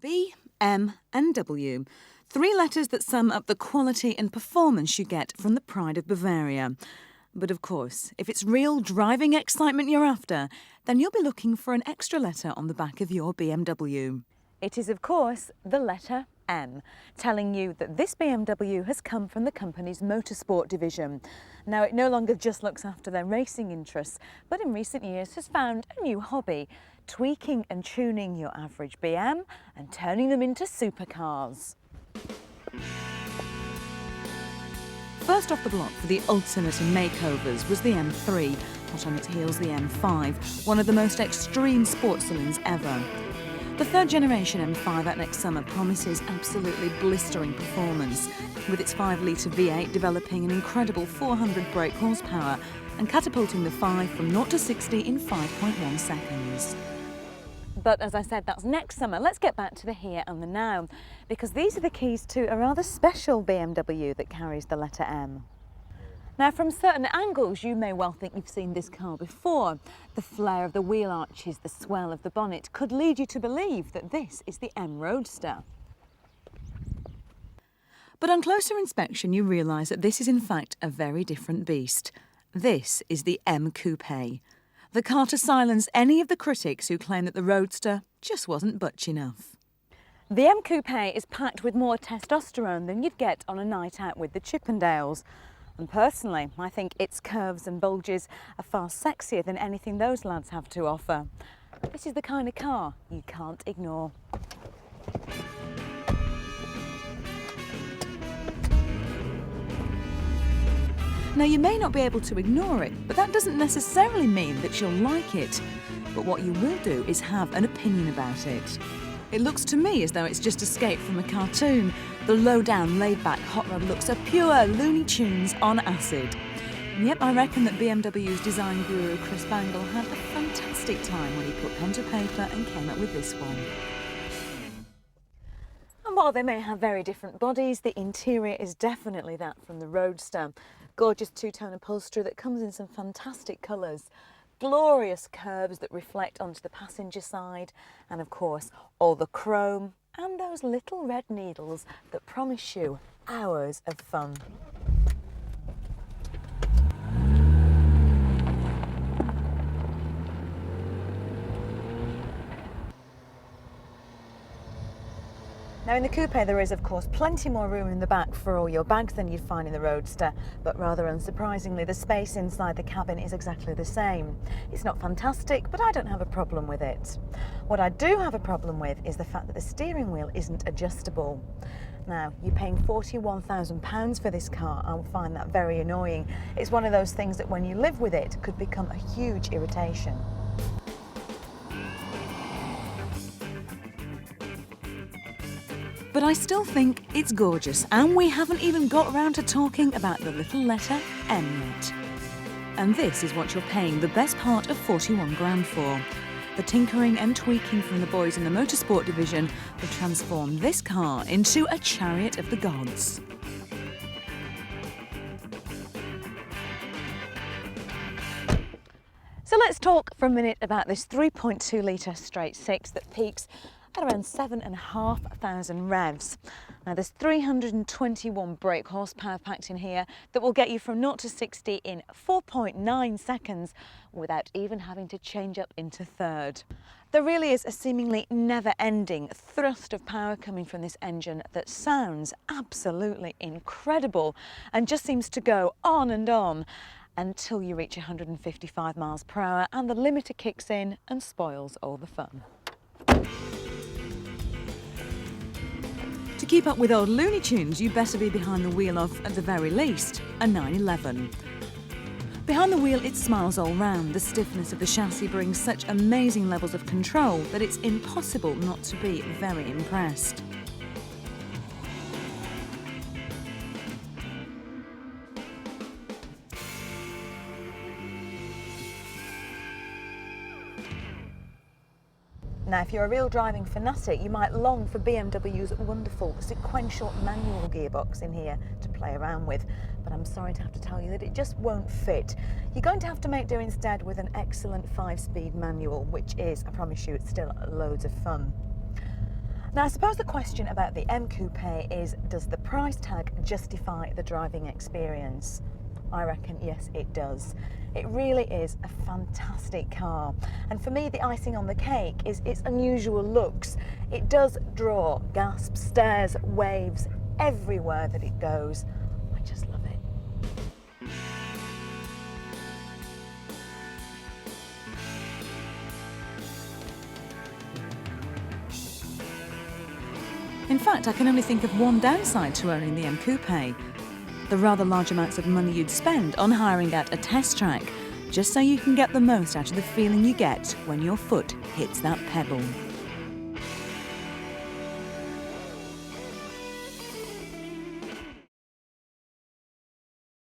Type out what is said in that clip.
B, M and W. 3 letters that sum up the quality and performance you get from the pride of Bavaria. But of course, if it's real driving excitement you're after, then you'll be looking for an extra letter on the back of your BMW. It is, of course, the letter M, telling you that this BMW has come from the company's motorsport division. Now, it no longer just looks after their racing interests, but in recent years has found a new hobby, tweaking and tuning your average BM and turning them into supercars. First off the block for the ultimate in makeovers was the M3, hot on its heels the M5, one of the most extreme sports saloons ever. The third generation M5 out next summer promises absolutely blistering performance, with its 5-litre V8 developing an incredible 400 brake horsepower and catapulting the 5 from 0 to 60 in 5.1 seconds. But as I said, that's next summer. Let's get back to the here and the now, because these are the keys to a rather special BMW that carries the letter M. Now, from certain angles, you may well think you've seen this car before. The flare of the wheel arches, the swell of the bonnet could lead you to believe that this is the M Roadster. But on closer inspection, you realise that this is in fact a very different beast. This is the M Coupe, the car to silence any of the critics who claim that the Roadster just wasn't butch enough. The M Coupe is packed with more testosterone than you'd get on a night out with the Chippendales. And personally, I think its curves and bulges are far sexier than anything those lads have to offer. This is the kind of car you can't ignore. Now, you may not be able to ignore it, but that doesn't necessarily mean that you'll like it. But what you will do is have an opinion about it. It looks to me as though it's just escaped from a cartoon. The low-down, laid-back hot rod looks are pure Looney Tunes on acid. And yet I reckon that BMW's design guru Chris Bangle had a fantastic time when he put pen to paper and came up with this one. And while they may have very different bodies, the interior is definitely that from the Roadster. Gorgeous two-tone upholstery that comes in some fantastic colours. Glorious curves that reflect onto the passenger side, and of course all the chrome and those little red needles that promise you hours of fun. Now, in the coupe there is of course plenty more room in the back for all your bags than you'd find in the Roadster, but rather unsurprisingly the space inside the cabin is exactly the same. It's not fantastic, but I don't have a problem with it. What I do have a problem with is the fact that the steering wheel isn't adjustable. Now, you're paying £41,000 for this car. I find that very annoying. It's one of those things that when you live with it could become a huge irritation. But I still think it's gorgeous, and we haven't even got round to talking about the little letter M yet. And this is what you're paying the best part of 41 grand for. The tinkering and tweaking from the boys in the motorsport division will transform this car into a chariot of the gods. So let's talk for a minute about this 3.2 litre straight six that peaks at around 7,500 revs. Now, there's 321 brake horsepower packed in here that will get you from 0 to 60 in 4.9 seconds without even having to change up into third. There really is a seemingly never-ending thrust of power coming from this engine that sounds absolutely incredible and just seems to go on and on until you reach 155 miles per hour and the limiter kicks in and spoils all the fun. To keep up with old Looney Tunes, you'd better be behind the wheel of, at the very least, a 911. Behind the wheel, it smiles all round. The stiffness of the chassis brings such amazing levels of control that it's impossible not to be very impressed. Now, if you're a real driving fanatic, you might long for BMW's wonderful sequential manual gearbox in here to play around with, but I'm sorry to have to tell you that it just won't fit. You're going to have to make do instead with an excellent 5-speed manual, which is, I promise you, it's still loads of fun. Now, I suppose the question about the M Coupe is, does the price tag justify the driving experience? I reckon yes, it does. It really is a fantastic car. And for me, the icing on the cake is its unusual looks. It does draw gasps, stares, waves everywhere that it goes. I just love it. In fact, I can only think of one downside to owning the M Coupe: the rather large amounts of money you'd spend on hiring out a test track, just so you can get the most out of the feeling you get when your foot hits that pedal.